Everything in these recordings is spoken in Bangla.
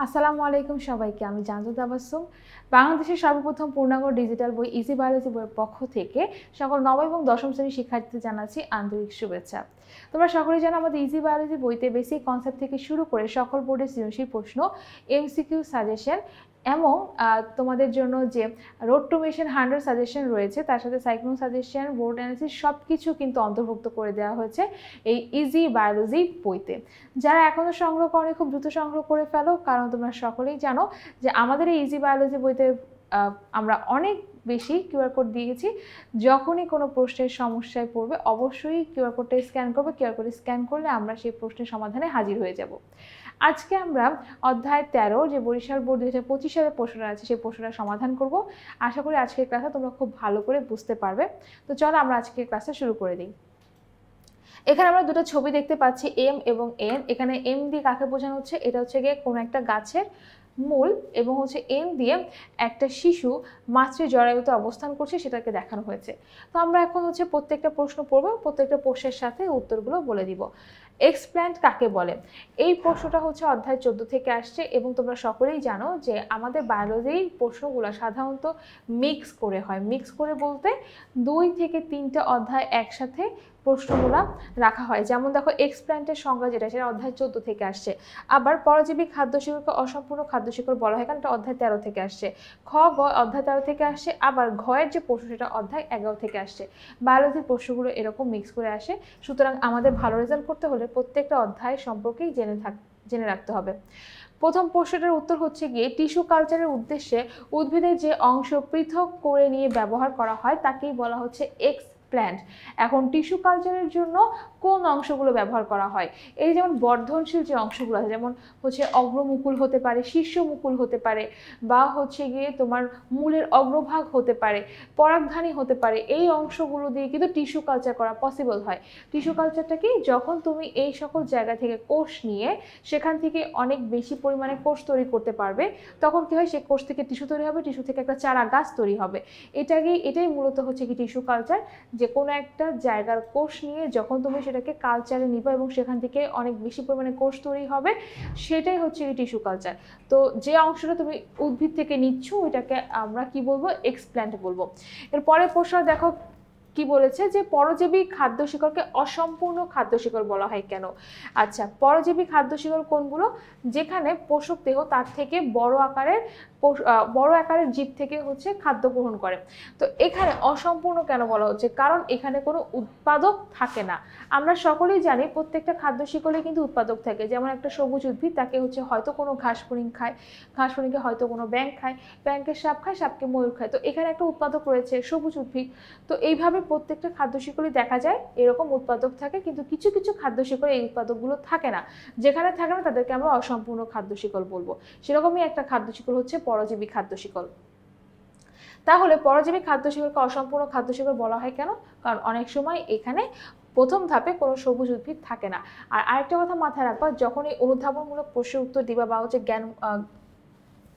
আসসালামু আলাইকুম সবাইকে। আমি জান্নাতুল তাবাসসুম। বাংলাদেশের সর্বপ্রথম পূর্ণাঙ্গ ডিজিটাল বই ইজি বায়োলজি বইয়ের পক্ষ থেকে সকল নবম এবং দশম শ্রেণীর শিক্ষার্থীদের জানাচ্ছি আন্তরিক শুভেচ্ছা। তোমরা সকলেই জানো আমাদের ইজি বায়োলজি বইতে বেসিক কনসেপ্ট থেকে শুরু করে সকল বোর্ডের সৃজনশীল প্রশ্ন, এমসিকিউ সাজেশন এবং তোমাদের জন্য যে রোড টু মিশন 100 সাজেশন রয়েছে তার সাথে সাইক্লোন সাজেশন, বোর্ড অ্যানালিসিস সব কিছু কিন্তু অন্তর্ভুক্ত করে দেওয়া হয়েছে এই ইজি বায়োলজি বইতে। যারা এখনও সংগ্রহ করেনি খুব দ্রুত সংগ্রহ করে ফেলো, কারণ তোমরা সকলেই জানো যে আমাদের এই ইজি বায়োলজি বইতে আমরা অনেক বেশি কিউআর কোড দিয়েছি। যখনই কোনো প্রশ্নের সমস্যায় পড়বে অবশ্যই কিউআর কোডটা স্ক্যান করবে। কিউআর কোড স্ক্যান করলে আমরা সেই প্রশ্নের সমাধানে হাজির হয়ে যাব। আজকে আমরা অধ্যায় 13 যে বরিশাল বোর্ড 2025 সালের প্রশ্নটা আছে সেই প্রশ্নটা সমাধান করব। আশা করি আজকের ক্লাসে তোমরা খুব ভালো করে বুঝতে পারবে। তো চলো আমরা আজকের ক্লাসটা শুরু করে দিই। এখানে আমরা দুটো ছবি দেখতে পাচ্ছি, এম এবং এন। এখানে এম দিয়ে কাকে বোঝানো হচ্ছে? এটা হচ্ছে গিয়ে কোনো একটা গাছের মূল, এবং হচ্ছে এন দিয়ে একটা শিশু মাতৃ জরায়ুতে অবস্থান করছে সেটাকে দেখানো হয়েছে। তো আমরা এখন হচ্ছে প্রত্যেকটা প্রশ্ন পড়ব, প্রত্যেকটা প্রশ্নের সাথে উত্তরগুলো বলে দিব। এক্সপ্ল্যান্ট কাকে বলে? এই প্রশ্নটা হচ্ছে অধ্যায় 14 থেকে আসছে, এবং তোমরা সকলেই জানো যে আমাদের বায়োলজির প্রশ্নগুলো সাধারণত মিক্স করে হয়। মিক্স করে বলতে 2 থেকে 3টা অধ্যায় একসাথে প্রশ্নগুলো রাখা হয়। যেমন দেখো এক্সপ্ল্যান্টের সংজ্ঞা যেটা সেটা অধ্যায় 14 থেকে আসছে। আবার পরজীবী খাদ্য শিকড়কে অসম্পূর্ণ খাদ্য শিকড় বলা হয়, কারণ এটা অধ্যায় 13 থেকে আসছে। খ গ অধ্যায় 13 থেকে আসছে। আবার ঘয়ের যে প্রশ্ন সেটা অধ্যায় 11 থেকে আসছে। বায়োলজির প্রশ্নগুলো এরকম মিক্স করে আসে। সুতরাং আমাদের ভালো রেজাল্ট করতে হলে প্রত্যেকটা অধ্যায় সম্পর্কেই জেনে রাখতে হবে। প্রথম প্রশ্নটার উত্তর হচ্ছে গিয়ে টিস্যু কালচারের উদ্দেশ্যে উদ্ভিদের যে অংশ পৃথক করে নিয়ে ব্যবহার করা হয় তাকেই বলা হচ্ছে এক্সপ্ল্যান্ট। এখন টিস্যু কালচারের জন্য কোন অংশগুলো ব্যবহার করা হয়? এই যেমন বর্ধনশীল যে অংশগুলো আছে, যেমন হচ্ছে অগ্রমুকুল হতে পারে, শীর্ষমুকুল হতে পারে, বা হচ্ছে গিয়ে তোমার মূলের অগ্রভাগ হতে পারে, পরাগধানী হতে পারে, এই অংশগুলো দিয়ে কিন্তু টিস্যু কালচার করা পসিবল হয়। টিস্যু কালচারটা কি? যখন তুমি এই সকল জায়গা থেকে কোষ নিয়ে সেখান থেকে অনেক বেশি পরিমাণে কোষ তৈরি করতে পারবে, তখন কি হয়? সেই কোষ থেকে টিস্যু তৈরি হবে, টিস্যু থেকে একটা চারা গাছ তৈরি হবে। এটাই মূলত হচ্ছে কি টিস্যু কালচার। যে কোনো একটা জায়গার কোষ নিয়ে যখন তুমি সেটাকে কালচারে নিবা এবং সেখান থেকে অনেক বেশি পরিমাণে কোষ তৈরি হবে, সেটাই হচ্ছে এই টিস্যু কালচার। তো যে অংশটা তুমি উদ্ভিদ থেকে নিচ্ছ ওইটাকে আমরা কি বলবো? এক্সপ্ল্যান্ট বলবো। এর পরের প্রশ্ন দেখো কি বলেছে, যে পরজীবী খাদ্য শিকড়কে অসম্পূর্ণ খাদ্য শিকড় বলা হয় কেন? আচ্ছা, পরজীবী খাদ্য শিকড় কোনগুলো? যেখানে পোষক দেহ তার থেকে বড় আকারের জীব থেকে হচ্ছে খাদ্য গ্রহণ করে। তো এখানে অসম্পূর্ণ কেন বলা হচ্ছে? কারণ এখানে কোনো উৎপাদক থাকে না। আমরা সকলেই জানি প্রত্যেকটা খাদ্য শিকড়ে কিন্তু উৎপাদক থাকে। যেমন একটা সবুজ উদ্ভিদ, তাকে হচ্ছে হয়তো কোনো ঘাস ফড়িং খায়, ঘাস ফড়িংকে হয়তো কোনো ব্যাঙ খায়, ব্যাঙকে সাপ খায়, সাপকে ময়ূর খায়। তো এখানে একটা উৎপাদক রয়েছে, সবুজ উদ্ভিদ। তো এইভাবে প্রত্যেকটা খাদ্য শিকড়ে দেখা যায় এরকম উৎপাদক থাকে, কিন্তু কিছু কিছু খাদ্য শিকড়ে এই উৎপাদকগুলো থাকে না। যেখানে থাকে না তাদেরকে আমরা অসম্পূর্ণ খাদ্য শিকড় বলবো। সেরকমই একটা খাদ্য শিকড় হচ্ছে পরজীবী খাদ্য শিকড়। তাহলে পরজীবী খাদ্য শিকড়কে অসম্পূর্ণ খাদ্য শিকড় বলা হয় কেন? কারণ অনেক সময় এখানে প্রথম ধাপে কোনো সবুজ উদ্ভিদ থাকে না। আর আরেকটা কথা মাথায় রাখবা, যখন এই অনুধাবনমূলক প্রশ্নের উত্তর দিবা বা হচ্ছে জ্ঞান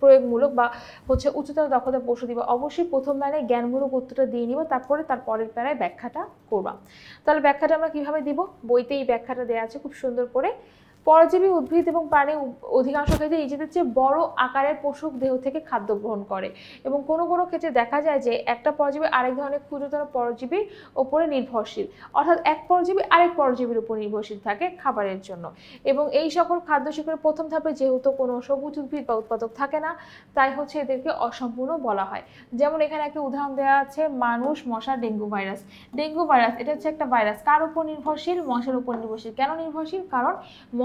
প্রয়োগমূলক বা হচ্ছে উচ্চতর দক্ষতা প্রশ্ন দিবা, অবশ্যই প্রথম লাইনে জ্ঞানমূলক উত্তরটা দিয়ে নিবা, তারপরে তার পরের প্যারায় ব্যাখ্যাটা করবা। তাহলে ব্যাখ্যাটা আমরা কিভাবে দিব? বইতে এই ব্যাখ্যাটা দেওয়া আছে খুব সুন্দর করে। পরজীবী উদ্ভিদ এবং প্রাণী অধিকাংশ ক্ষেত্রে নিজেদের চেয়ে বড় আকারের পোষক দেহ থেকে খাদ্য গ্রহণ করে, এবং কোনো কোনো ক্ষেত্রে দেখা যায় যে একটা পরজীবী আরেক ধরনের ক্ষুদ্রতর পরজীবীর ওপরে নির্ভরশীল, অর্থাৎ এক পরজীবী আরেক পরজীবীর উপর নির্ভরশীল থাকে খাবারের জন্য। এবং এই সকল খাদ্য শিকড়ের প্রথম ধাপে যেহেতু কোনো সবুজ উদ্ভিদ বা উৎপাদক থাকে না, তাই হচ্ছে এদেরকে অসম্পূর্ণ বলা হয়। যেমন এখানে একটা উদাহরণ দেওয়া আছে, মানুষ, মশা, ডেঙ্গু ভাইরাস। ডেঙ্গু ভাইরাস এটা হচ্ছে একটা ভাইরাস, কার উপর নির্ভরশীল? মশার উপর নির্ভরশীল। কেন নির্ভরশীল? কারণ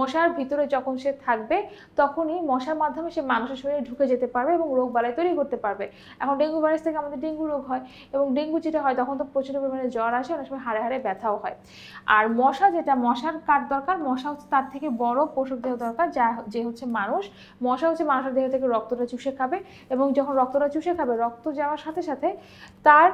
মশার ভিতরে যখন সে থাকবে তখনই মশার মাধ্যমে সে মানুষের শরীরে ঢুকে যেতে পারবে এবং রোগ বালাই তৈরি করতে পারবে। এখন ডেঙ্গু ভাইরাস থেকে আমাদের ডেঙ্গু রোগ হয়, এবং ডেঙ্গু যেটা হয় তখন তো প্রচুর পরিমাণে জ্বর আসে, অনেক সময় হাড়ে হাড়ে ব্যথাও হয়। আর মশা যেটা, মশার কার দরকার? মশা হচ্ছে তার থেকে বড় পোষক দেহ দরকার, যে হচ্ছে মানুষ। মশা হচ্ছে মানুষের দেহ থেকে রক্তটা চুষে খাবে, এবং যখন রক্তটা চুষে খাবে, রক্ত যাওয়ার সাথে সাথে তার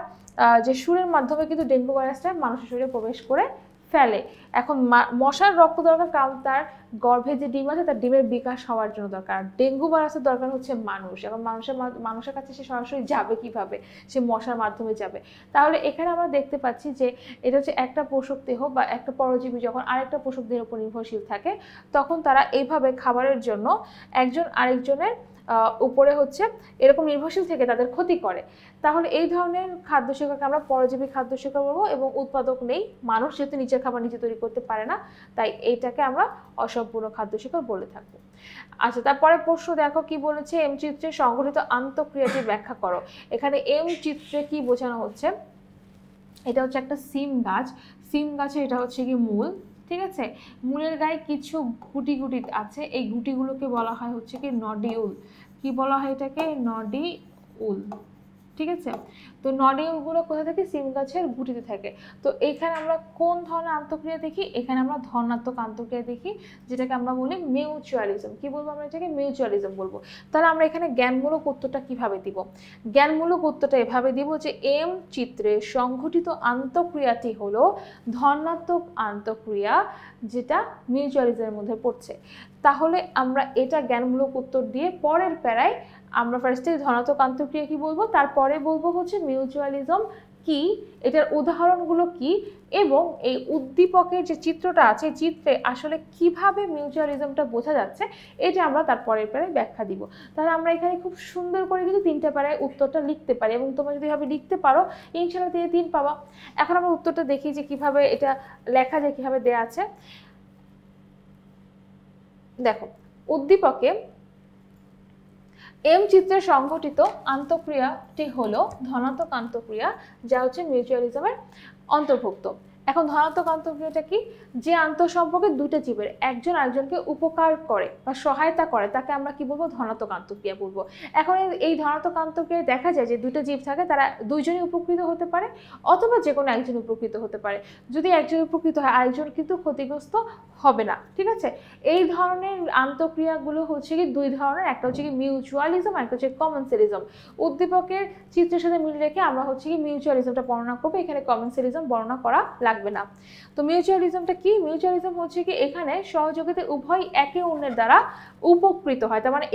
যে সুরের মাধ্যমে কিন্তু ডেঙ্গু ভাইরাসটা মানুষের শরীরে প্রবেশ করে ফেলে। এখন মশার রক্ত দরকার, কারণ তার গর্ভে যে ডিম আছে তার ডিমের বিকাশ হওয়ার জন্য দরকার। ডেঙ্গু ভাইরাসের দরকার হচ্ছে মানুষ। এখন মানুষের কাছে সে সরাসরি যাবে কিভাবে, সে মশার মাধ্যমে যাবে। তাহলে এখানে আমরা দেখতে পাচ্ছি যে এটা হচ্ছে একটা পোষক দেহ বা একটা পরজীবী যখন আরেকটা পোষক দেহের উপর নির্ভরশীল থাকে, তখন তারা এইভাবে খাবারের জন্য একজন আরেকজনের উপরে হচ্ছে এরকম নির্ভরশীল থেকে তাদের ক্ষতি করে। তাহলে এই ধরনের খাদ্য শিকারকে আমরা পরজীবী খাদ্য শিকার বলবো, এবং উৎপাদক নেই, মানুষ যেহেতু নিজের খাবার নিজে তৈরি করতে পারে না, তাই এইটাকে আমরা অসম্পূর্ণ খাদ্য শিকার বলে থাকবো। আচ্ছা, তারপরে প্রশ্ন দেখো কি বলেছে, এম চিত্রে সংঘটিত আন্তঃক্রিয়াটি ব্যাখ্যা করো। এখানে এম চিত্রে কি বোঝানো হচ্ছে, এটা হচ্ছে একটা সিম গাছ, সিম গাছে এটা হচ্ছে কি মূল, ঠিক আছে। মূলের গায়ে কিছু গুটি গুটি আছে, এই গুটিগুলোকে বলা হয় হচ্ছে কি নডিউল। কি বলা হয় এটাকে? নডিউল, ঠিক আছে। তো নডিউলগুলো কোথা থেকে? সিম গাছের গুটিতে থাকে। তো এখানে আমরা কোন ধরনের আন্তঃক্রিয়া দেখি? এখানে আমরা ধনাত্মক আন্তঃক্রিয়া দেখি, যেটাকে আমরা বলি মিউচুয়ালিজম। কি বলবো আমরা এটাকে? মিউচুয়ালিজম বলবো। তাহলে আমরা এখানে জ্ঞানমূলক উত্তরটা কিভাবে দিব? জ্ঞানমূলক উত্তরটা এভাবে দিব যে এম চিত্রে সংঘটিত আন্তঃক্রিয়াটি হলো ধনাত্মক আন্তঃক্রিয়া, যেটা মিউচুয়ালিজমের মধ্যে পড়ছে। তাহলে আমরা এটা জ্ঞানমূলক উত্তর দিয়ে পরের প্যারায় আমরা ফার্স্টে ধনাত্মক আন্তঃক্রিয়া কি বলবো, তারপরে বলবো হচ্ছে মিউচুয়ালিজম কি, এটার উদাহরণগুলো কি, এবং এই উদ্দীপকের যে চিত্রটা আছে চিত্রে আসলে কিভাবে মিউচুয়ালিজমটা বোঝা যাচ্ছে, এটা আমরা তার পরের প্যারায় ব্যাখ্যা দিব। তাহলে আমরা এখানে খুব সুন্দর করে কিন্তু 3টে প্যারায় উত্তরটা লিখতে পারি, এবং তোমরা যদি এভাবে লিখতে পারো ইনশাআল্লাহ 3 পাবা। এখন আমরা উত্তরটা দেখি যে কিভাবে এটা লেখা যায়, কিভাবে দেয়া আছে। দেখো, উদ্দীপকে এম চিত্রে সংঘটিত আন্তঃক্রিয়াটি হলো ধনাত্মক আন্তঃক্রিয়া, যা হচ্ছে মিউচুয়ালিজমের অন্তর্ভুক্ত। এখন ধনাত্মক আন্তঃক্রিয়াটা কি? যে আন্তঃসম্পর্কে দুটো জীবের একজন আরেকজনকে উপকার করে বা সহায়তা করে, তাকে আমরা কি বলবো? ধনাত্মক আন্তঃক্রিয়া বলবো। এখন এই ধনাত্মক আন্তঃক্রিয়ায় দেখা যায় যে দুটো জীব থাকে, তারা দুইজনই উপকৃত হতে পারে, অথবা যে কোনো একজন উপকৃত হতে পারে। যদি একজন উপকৃত হয়, আরেকজন কিন্তু ক্ষতিগ্রস্ত হবে না, ঠিক আছে। এই ধরনের আন্তঃক্রিয়াগুলো হচ্ছে কি 2 ধরনের, একটা হচ্ছে কি মিউচুয়ালিজম, একটা হচ্ছে কমেন্সালিজম। উদ্দীপকের চিত্রের সাথে মিল রেখে আমরা হচ্ছে কি মিউচুয়ালিজমটা বর্ণনা করবো, এখানে কমেন্সালিজম বর্ণনা করা লাগবে না। তো মিউচুয়ালিজমটা কি? মিউচুয়ালিজম হচ্ছে কি এখানে সহযোগিতা উভয় একে অন্যের দ্বারা উপকৃত হয়। তার মানে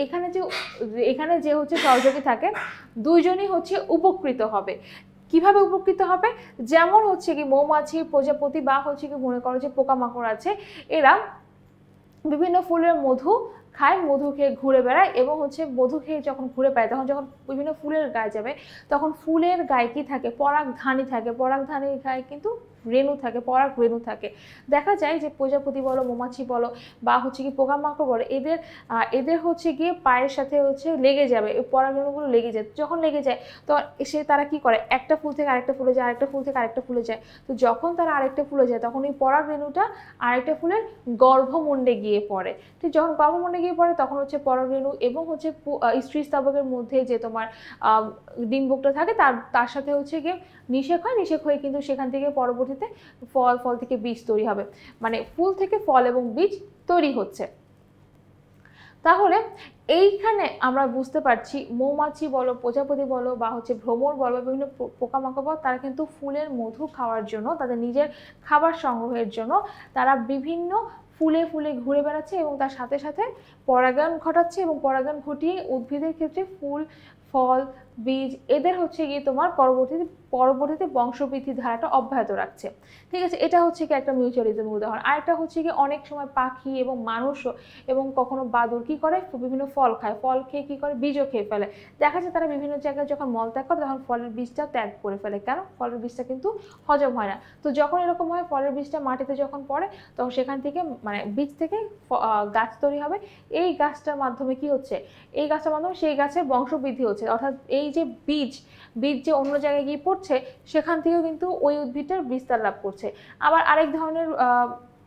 এখানে যে হচ্ছে সহযোগী থাকে, দুইজনই হচ্ছে উপকৃত হবে। কিভাবে উপকৃত হবে? যেমন হচ্ছে কি মৌমাছি, প্রজাপতি বা হচ্ছে কি মনে করো যে পোকামাকড় আছে, এরা বিভিন্ন ফুলের মধু খায়, মধু খেয়ে ঘুরে বেড়ায়, এবং হচ্ছে মধু খেয়ে যখন ঘুরে বেড়ায় তখন যখন বিভিন্ন ফুলের গায়ে যাবে, তখন ফুলের গায়ে কি থাকে? পরাগধানী থাকে। পরাগধানীর গায়ে কিন্তু রেণু থাকে, পরাগ রেণু থাকে। দেখা যায় যে প্রজাপতি বলো, মৌমাছি বলো, বা হচ্ছে কি পোকামাকড় বলো, এদের হচ্ছে গিয়ে পায়ের সাথে হচ্ছে লেগে যাবে, এই পরাগ রেণুগুলো লেগে যায়। যখন লেগে যায় তো তারা কি করে? একটা ফুল থেকে আরেকটা ফুলে যায়, আরেকটা ফুল থেকে আরেকটা ফুলে যায়। তো যখন তারা আরেকটা ফুলে যায়, তখন এই পরাগ রেণুটা আরেকটা ফুলের গর্ভমুণ্ডে গিয়ে পড়ে। ঠিক যখন গর্ভমুণ্ডে গিয়ে পড়ে, তখন হচ্ছে পরাগ রেণু এবং হচ্ছে স্ত্রী স্তবকের মধ্যে যে তোমার ডিম্বকটা থাকে, তার সাথে হচ্ছে গিয়ে নিষেক হয়। নিষেক হয়ে কিন্তু সেখান থেকে পরবর্তীতে ফল থেকে বীজ তৈরি হবে, মানে ফুল থেকে ফল এবং বীজ তৈরি হচ্ছে। তাহলে এইখানে আমরা বুঝতে পারছি মৌমাছি বলো, প্রজাপতি বলো, বা হচ্ছে ভ্রমর বলো, বিভিন্ন পোকামাকড় বলো, তারা কিন্তু ফুলের মধু খাওয়ার জন্য, তাদের নিজের খাবার সংগ্রহের জন্য তারা বিভিন্ন ফুলে ফুলে ঘুরে বেড়াচ্ছে, এবং তার সাথে সাথে পরাগায়ন ঘটাচ্ছে, এবং পরাগায়ন ঘটিয়ে উদ্ভিদের ক্ষেত্রে ফুল, ফল, বীজ এদের হচ্ছে গিয়ে তোমার পরবর্তীতে বংশবৃদ্ধি ধারাটা অব্যাহত রাখছে, ঠিক আছে। এটা হচ্ছে কি একটা মিউচুয়ালিজমের উদাহরণ। আরেকটা হচ্ছে কি অনেক সময় পাখি এবং মানুষও এবং কখনো বাদুড় কি করে? বিভিন্ন ফল খায়, ফল খেয়ে কি করে? বীজও খেয়ে ফেলে। দেখা যায় তারা বিভিন্ন জায়গায় যখন মলত্যাগ করে, তখন ফলের বীজটা ত্যাগ করে ফেলে। কেন? ফলের বীজটা কিন্তু হজম হয় না। তো যখন এরকম হয়, ফলের বীজটা মাটিতে যখন পড়ে, তখন সেখান থেকে মানে বীজ থেকে গাছ তৈরি হবে। এই গাছটার মাধ্যমে কি হচ্ছে? এই গাছটার মাধ্যমে সেই গাছের বংশবৃদ্ধি হচ্ছে, অর্থাৎ এই যে বীজ যে অন্য জায়গায় গিয়ে পড়ছে, সেখান থেকেও কিন্তু ওই উদ্ভিদটার বিস্তার লাভ করছে। আবার আরেক ধরনের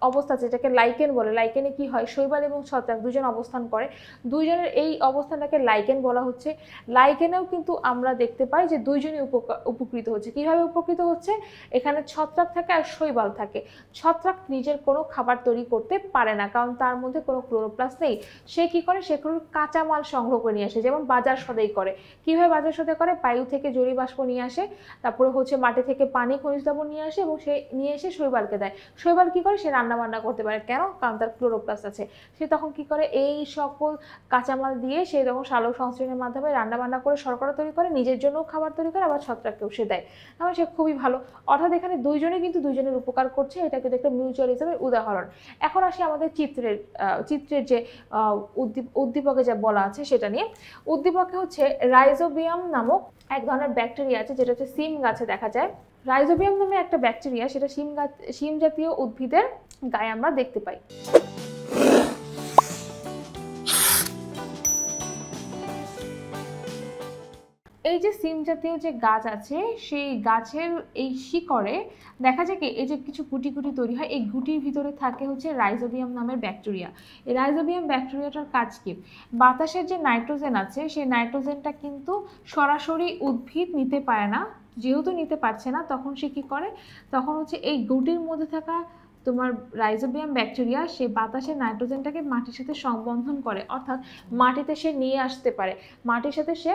অবস্থা আছে যেটাকে লাইকেন বলে। লাইকেনে কি হয়, শৈবাল এবং ছত্রাক দুজন অবস্থান করে, দুইজনের এই অবস্থানটাকে লাইকেন বলা হচ্ছে। লাইকেনেও কিন্তু আমরা দেখতে পাই যে দুইজনই উপকৃত হচ্ছে। কিভাবে উপকৃত হচ্ছে, এখানে ছত্রাক থাকে আর শৈবাল থাকে। ছত্রাক নিজের কোনো খাবার তৈরি করতে পারে না, কারণ তার মধ্যে কোনো ক্লোরোপ্লাস্ট নেই। সে কি করে, সে কোনো কাঁচামাল সংগ্রহ করে নিয়ে আসে, যেমন বাজার সদাই করে। কিভাবে বাজার সদাই করে, বায়ু থেকে জলীয় বাষ্প নিয়ে আসে, তারপরে হচ্ছে মাটি থেকে পানি, খনিজ লবণ নিয়ে আসে এবং সে নিয়ে এসে শৈবালকে দেয়। শৈবাল কি করে, সে রান্না বান্না করতে পারে। কেন, কারণ তার ক্লোরোপ্লাস্ট আছে। সে তখন কি করে, এই সকল কাঁচামাল দিয়ে সে তখন সালোক সংশ্লেষণের মাধ্যমে রান্না বান্না করে শর্করা তৈরি করে, নিজের জন্য খাবার তৈরি করে, আবার ছত্রাককেও সে দেয়। তাহলে সে খুবই ভালো। অর্থাৎ এখানে দুইজনে কিন্তু দুইজনের উপকার করছে। এটা কিন্তু একটা মিউচুয়ালিজমের উদাহরণ। এখন আসি আমাদের চিত্রের যে উদ্দীপকে যা বলা আছে সেটা নিয়ে। উদ্দীপকে হচ্ছে রাইজোবিয়াম নামক এক ধরনের ব্যাকটেরিয়া আছে, যেটা হচ্ছে সিম গাছে দেখা যায়। রাইজোবিয়াম নামে একটা ব্যাকটেরিয়া, সেটা সিম জাতীয় উদ্ভিদের গায়ে আমরা দেখতে পাই। এই যে সিম জাতীয় যে গাছ আছে, সেই গাছের এই শিকড়ে দেখা যায় কি, এই যে কিছু গুটি গুটি তৈরি হয়, এই গুটির ভিতরে থাকে হচ্ছে রাইজোবিয়াম নামের ব্যাকটেরিয়া। এই রাইজোবিয়াম ব্যাকটেরিয়াটার কাজ কি, বাতাসের যে নাইট্রোজেন আছে, সেই নাইট্রোজেনটা কিন্তু সরাসরি উদ্ভিদ নিতে পারে না। যেহেতু নিতে পারছে না, তখন সে কি করে, তখন হচ্ছে এই গুটির মধ্যে থাকা তোমার রাইজোবিয়াম ব্যাকটেরিয়া সে বাতাসের নাইট্রোজেনটাকে মাটির সাথে সংবন্ধন করে, অর্থাৎ মাটিতে সে নিয়ে আসতে পারে, মাটির সাথে সে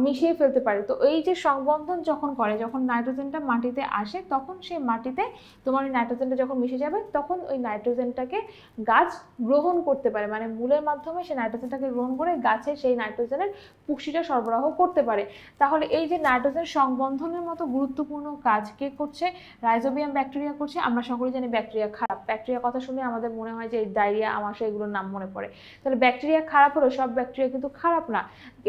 মিশিয়ে ফেলতে পারে। তো এই যে সংবন্ধন যখন করে, যখন নাইট্রোজেনটা মাটিতে আসে, তখন সে মাটিতে তোমার ওই নাইট্রোজেনটা যখন মিশে যাবে, তখন ওই নাইট্রোজেনটাকে গাছ গ্রহণ করতে পারে, মানে মূলের মাধ্যমে সে নাইট্রোজেনটাকে গ্রহণ করে গাছে সেই নাইট্রোজেনের পুষ্টিটা সরবরাহ করতে পারে। তাহলে এই যে নাইট্রোজেন সংবন্ধনের মতো গুরুত্বপূর্ণ কাজ কে করছে, রাইজোবিয়াম ব্যাকটেরিয়া করছে। আমরা সকলেই জানি ব্যাকটেরিয়া খারাপ। ব্যাকটেরিয়া কথা শুনে আমাদের মনে হয় যে ডায়রিয়া, আমাশয়, এগুলোর নাম মনে পড়ে। তাহলে ব্যাকটেরিয়া খারাপ হলো, সব ব্যাকটেরিয়া কিন্তু খারাপ না।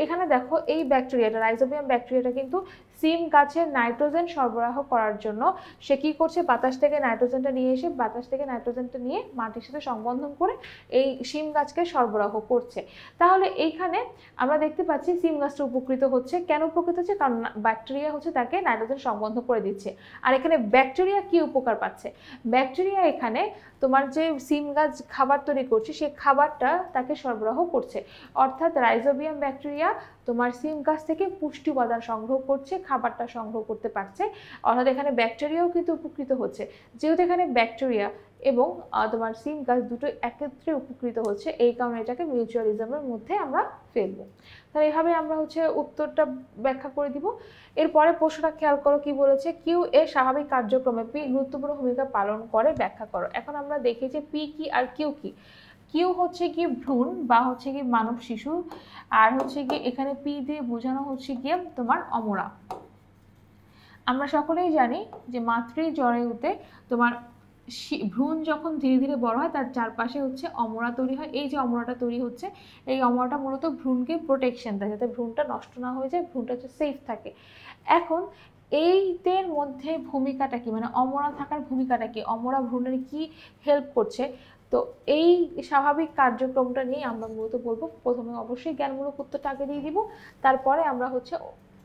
এখানে দেখো, এই ব্যাকটেরিয়াটা, রাইজোবিয়াম ব্যাকটেরিয়াটা কিন্তু সিম গাছের নাইট্রোজেন সরবরাহ করার জন্য সে কি করছে, বাতাস থেকে নাইট্রোজেনটা নিয়ে এসে, বাতাস থেকে নাইট্রোজেনটা নিয়ে মাটির সাথে সংবন্ধন করে এই সিম গাছকে সরবরাহ করছে। তাহলে এইখানে আমরা দেখতে পাচ্ছি সিম গাছটা উপকৃত হচ্ছে। কেন উপকৃত হচ্ছে, কারণ ব্যাকটেরিয়া হচ্ছে তাকে নাইট্রোজেন সংবন্ধ করে দিচ্ছে। আর এখানে ব্যাকটেরিয়া কি উপকার পাচ্ছে, ব্যাকটেরিয়া এখানে তোমার যে সিম গাছ খাবার তৈরি করছে, সেই খাবারটা তাকে সরবরাহ করছে। অর্থাৎ রাইজোবিয়াম ব্যাকটেরিয়া তোমার সিম গাছ থেকে পুষ্টি উপাদান সংগ্রহ করছে, খাবারটা সংগ্রহ করতে পারছে। অর্থাৎ এখানে ব্যাকটেরিয়াও কিন্তু উপকৃত হচ্ছে। যেহেতু এখানে ব্যাকটেরিয়া এবং তোমার সিম গাছ দুটো একত্রে উপকৃত হচ্ছে, এই কারণে এটাকে মিউচুয়ালিজমের মধ্যে আমরা ফেলবো। তাহলে এইভাবে আমরা হচ্ছে উত্তরটা ব্যাখ্যা করে দিব। এরপরে প্রশ্নটা খেয়াল করো কি বলেছে, কিউ এর স্বাভাবিক কার্যক্রমে পি গুরুত্বপূর্ণ ভূমিকা পালন করে, ব্যাখ্যা করো। এখন আমরা দেখি যে পি কি আর কিউ কি। কিউ হচ্ছে কি ভ্রূণ বা হচ্ছে কি মানব শিশু, আর হচ্ছে কি এখানে পি দিয়ে বোঝানো হচ্ছে গিয়ে তোমার অমরা। আমরা সকলেই জানি যে মাতৃজরায়ুতে তোমার ভ্রূণ যখন ধীরে ধীরে বড় হয়, তার চারপাশে হচ্ছে অমরা তৈরি হয়। এই যে অমরাটা তৈরি হচ্ছে, এই অমরাটা মূলত ভ্রূণকে প্রোটেকশন দেয়, যাতে ভ্রূণটা নষ্ট না হয়ে যায়, ভ্রূণটা হচ্ছে সেফ থাকে। এখন এইদের মধ্যে ভূমিকাটা কি, মানে অমরা থাকার ভূমিকাটা কি, অমরা ভ্রূণের কি হেল্প করছে, তো এই স্বাভাবিক কার্যক্রমটা নিয়ে আমরা মূলত বলবো। প্রথমে অবশ্যই জ্ঞানমূলক উত্তরটা আগে দিয়ে দিব, তারপরে আমরা হচ্ছে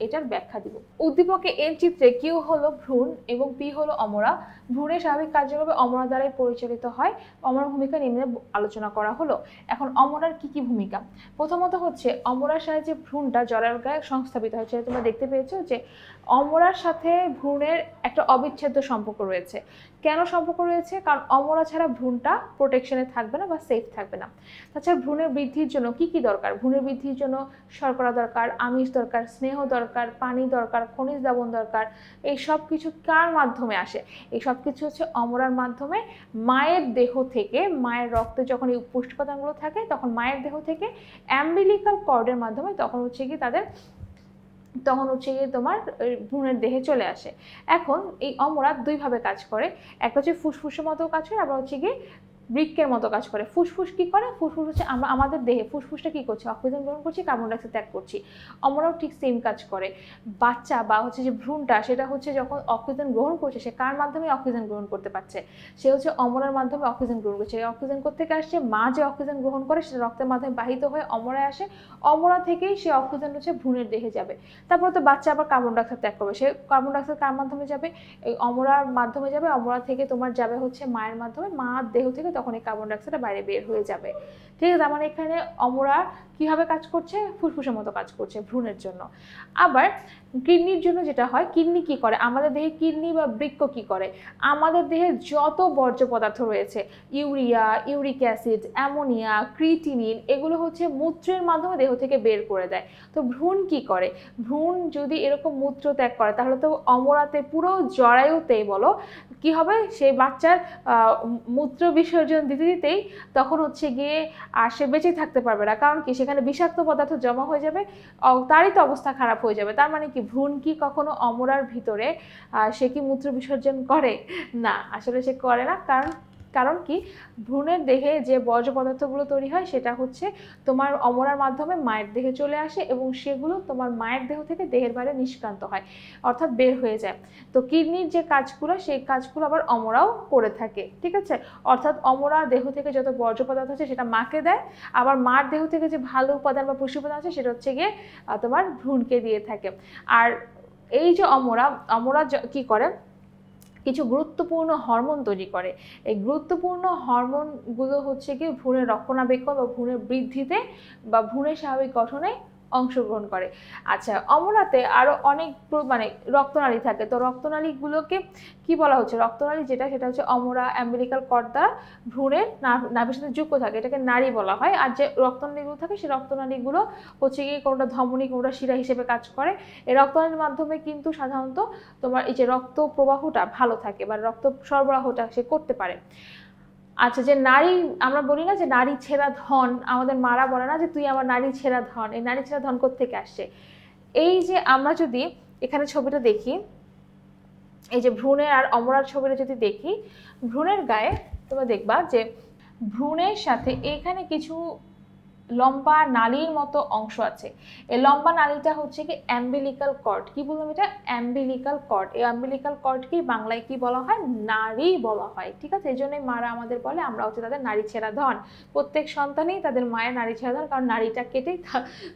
এটার ব্যাখ্যা দিব। উদ্দীপকে এর চিত্রে কিউ হলো ভ্রূণ এবং পি হলো অমরা। ভ্রূণের স্বাভাবিক কার্যক্রমে অমরা দ্বারাই পরিচালিত হয়। অমরার ভূমিকা নিম্নে আলোচনা করা হলো। এখন অমরার কি কি ভূমিকা, প্রথমত হচ্ছে অমরার সাহায্যে ভ্রূণটা জরায়ুর গায়ে সংস্থাপিত হয়। সেটা তোমরা দেখতে পেয়েছো যে অমরার সাথে ভ্রূণের একটা অবিচ্ছেদ্য সম্পর্ক রয়েছে। কেন সম্পর্ক রয়েছে, কারণ অমরা ছাড়া ভ্রূণটা প্রোটেকশনে থাকবে না বা সেফ থাকবে না। তাছাড়া ভ্রূণের বৃদ্ধির জন্য কি কি দরকার, ভ্রূণের বৃদ্ধির জন্য শর্করা দরকার, আমিষ দরকার, স্নেহ দরকার, পানি দরকার, খনিজ লবণ দরকার। এই সব কিছু কার মাধ্যমে আসে, এই সব কিছু হচ্ছে অমরার মাধ্যমে। মায়ের দেহ থেকে, মায়ের রক্তে যখন এই পুষ্টি উপাদানগুলো থাকে, তখন মায়ের দেহ থেকে অ্যাম্বিলিকাল কর্ডের মাধ্যমে তখন হচ্ছে কি তোমার ভ্রূণের দেহে চলে আসে। এখন এই অমরা দুইভাবে কাজ করে, একটা হচ্ছে ফুসফুসের মতো কাজ করে, আবার হচ্ছে কি বৃক্কের মতো কাজ করে। ফুসফুস কি করে? ফুসফুস হচ্ছে আমরা আমাদের দেহে ফুসফুসটা কি করছে? অক্সিজেন গ্রহণ করছি, কার্বন ডাইঅক্সাইড ত্যাগ করছি। অমরাও ঠিক সেম কাজ করে। বাচ্চা বা হচ্ছে যে ভ্রূণটা, সেটা হচ্ছে যখন অক্সিজেন গ্রহণ করছে, সে কার মাধ্যমে অক্সিজেন গ্রহণ করতে পারছে? সে হচ্ছে অমরার মাধ্যমে অক্সিজেন গ্রহণ করছে। এই অক্সিজেন কোত্থেকে আসছে? মা যে অক্সিজেন গ্রহণ করে সেটা রক্তের মাধ্যমে বাহিত হয়ে অমরায় আসে। অমরা থেকেই সে অক্সিজেন হচ্ছে ভ্রূণের দেহে যাবে। তারপরে তো বাচ্চা আবার কার্বন ডাইঅক্সাইড ত্যাগ করবে। সে কার্বন ডাইঅক্সাইড কার মাধ্যমে যাবে? এই অমরার মাধ্যমে যাবে। অমরা থেকে তোমার যাবে হচ্ছে মায়ের মাধ্যমে, মার দেহ থেকে তখন এই কার্বন ডাইঅক্সাইডটা বাইরে বের হয়ে যাবে। ঠিক আছে, তার মানে এখানে অমরা কিভাবে কাজ করছে? ফুসফুসের মতো কাজ করছে ভ্রূণের জন্য। আবার কিডনির জন্য যেটা হয়, কিডনি কি করে? আমাদের দেহে কিডনি বা বৃক্ক কি করে? আমাদের দেহে যত বর্জ্য পদার্থ রয়েছে, urea, uric acid, ammonia, creatinine, এগুলো হচ্ছে মূত্রের মাধ্যমে দেহ থেকে বের করে দেয়। তো ভ্রূণ কি করে? ভ্রূণ যদি এরকম মূত্র ত্যাগ করে, তাহলে তো অমরাতে পুরো জরায়ুতেই বলো কি হবে? সেই বাচ্চার মূত্র বিসর্জন দিতে দিতেই তখন হচ্ছে গিয়ে আর সে বেঁচে থাকতে পারবে না। কারণ কি? সেখানে বিষাক্ত পদার্থ জমা হয়ে যাবে, তারই তো অবস্থা খারাপ হয়ে যাবে। তার মানে কি ভ্রূণ কি কখনো অমরার ভিতরে সে কি মূত্র বিসর্জন করে? না, আসলে সে করে না। কারণ কি? ভ্রূণের দেহে যে বর্জ্য পদার্থগুলো তৈরি হয় সেটা হচ্ছে তোমার অমরার মাধ্যমে মায়ের দেহে চলে আসে এবং সেগুলো তোমার মায়ের দেহ থেকে দেহের বাইরে নিষ্ক্রান্ত হয়, অর্থাৎ বের হয়ে যায়। তো কিডনির যে কাজগুলো, সেই কাজগুলো আবার অমরাও করে থাকে। ঠিক আছে, অর্থাৎ অমরা দেহ থেকে যত বর্জ্য পদার্থ আছে সেটা মাকে দেয়, আবার মার দেহ থেকে যে ভালো উপাদান বা পুষ্টি উপাদান আছে সেটা হচ্ছে গিয়ে তোমার ভ্রূণকে দিয়ে থাকে। আর এই যে অমরা কি করে? কিছু গুরুত্বপূর্ণ হরমোন তৈরি করে। এই গুরুত্বপূর্ণ হরমোনগুলো হচ্ছে কি ভ্রূণের রক্ষণাবেক্ষণ বা ভ্রূণের বৃদ্ধিতে বা ভ্রূণের স্বাভাবিক গঠনে অংশগ্রহণ করে। আচ্ছা, অমরাতে আরো অনেক মানে রক্তনালী থাকে। তো রক্তনালীগুলোকে কি বলা হচ্ছে? রক্তনালী সেটা হচ্ছে অমরা অ্যাম্বিলিক্যাল কর্ড দ্বারা ভ্রূণের নাভির সাথে যুক্ত থাকে, এটাকে নাড়ি বলা হয়। আর যে রক্তনালীগুলো থাকে, সেই রক্তনালীগুলো হচ্ছে গিয়ে কোনোটা ধমনী, কোনোটা শিরা হিসেবে কাজ করে। এই রক্তনালীর মাধ্যমে কিন্তু সাধারণত তোমার এই যে রক্ত প্রবাহটা ভালো থাকে বা রক্ত সরবরাহটা সে করতে পারে। আচ্ছা, যে নারী, আমরা বলি না যে নারী ছেঁড়া ধন, আমাদের মারা বলে না যে তুই আমার নারী ছেঁড়া ধন। এই নারী ছেঁড়া ধন কোত্থেকে আসছে? এই যে আমরা যদি এখানে ছবিটা দেখি, এই যে ভ্রূণের আর অমরার ছবিটা যদি দেখি, ভ্রূণের গায়ে তোমরা দেখবা যে ভ্রূণের সাথে এখানে কিছু লম্বা নালীর মতো অংশ আছে। এই লম্বা নালীটা হচ্ছে কি অ্যাম্বিলিক্যাল কর্ড। কি বললাম এটা? অ্যাম্বিলিক্যাল কর্ড। এই অ্যাম্বিলিক্যাল কর্ডকে বাংলায় কি বলা হয়? নারী বলা হয়। ঠিক আছে, এই জন্যই মারা আমাদের বলে আমরা হচ্ছে তাদের নারী ছেঁড়া ধন। প্রত্যেক সন্তানই তাদের মায়ের নারী ছেঁড়া ধন, কারণ নারীটা কেটেই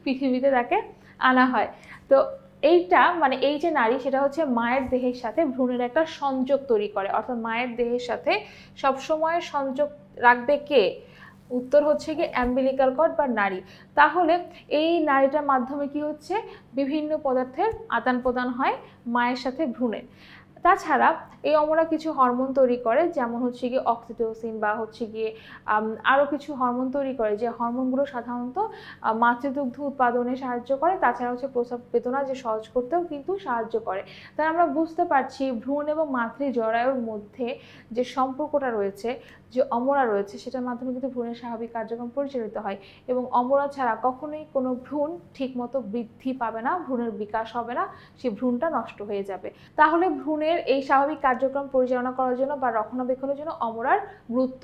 পৃথিবীতে তাকে আনা হয়। তো এইটা মানে এই যে নারী, সেটা হচ্ছে মায়ের দেহের সাথে ভ্রূণের একটা সংযোগ তৈরি করে। অর্থাৎ মায়ের দেহের সাথে সবসময় সংযোগ রাখবে কে? উত্তর হচ্ছে কি অ্যাম্বিলিক্যাল কর্ড বা নাড়ি। তাহলে এই নাড়িটার মাধ্যমে কি হচ্ছে? বিভিন্ন পদার্থের আদান প্রদান হয় মায়ের সাথে ভ্রূণের। তাছাড়া এই অমরা কিছু হরমোন তৈরি করে, যেমন হচ্ছে গিয়ে অক্সিটোসিন বা হচ্ছে গিয়ে আরও কিছু হরমোন তৈরি করে, যে হরমোনগুলো সাধারণত মাতৃদুগ্ধ উৎপাদনে সাহায্য করে। তাছাড়া হচ্ছে প্রসব বেদনা যে সহজ করতেও কিন্তু সাহায্য করে। তাই আমরা বুঝতে পারছি ভ্রূণ এবং মাতৃ জরায়ুর মধ্যে যে সম্পর্কটা রয়েছে, যে অমরা রয়েছে, সেটার মাধ্যমে কিন্তু ভ্রূণের স্বাভাবিক কার্যক্রম পরিচালিত হয়। এবং অমরা ছাড়া কখনোই কোনো ভ্রূণ ঠিকমতো বৃদ্ধি পাবে না, ভ্রূণের বিকাশ হবে না, সেই ভ্রূণটা নষ্ট হয়ে যাবে। তাহলে ভ্রূণের এই স্বাভাবিক কার্যক্রম পরিচালনা করার জন্য বা রক্ষণাবেক্ষণের জন্য অমরার গুরুত্ব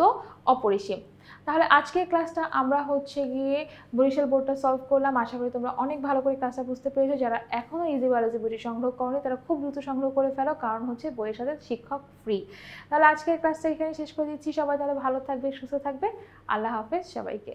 অপরিসীম। তাহলে আজকের ক্লাসটা আমরা হচ্ছে গিয়ে বরিশাল বোর্ডটা সলভ করলাম। আশা করি তোমরা অনেক ভালো করে ক্লাসটা বুঝতে পেরেছো। যারা এখনও ইজি বায়োলজি বইটি সংগ্রহ করনি তারা খুব দ্রুত সংগ্রহ করে ফেলো, কারণ হচ্ছে বইয়ের সাথে শিক্ষক ফ্রি। তাহলে আজকের ক্লাসটা এখানে শেষ করে দিচ্ছি। সবাই তাহলে ভালো থাকবে, সুস্থ থাকবে। আল্লাহ হাফেজ সবাইকে।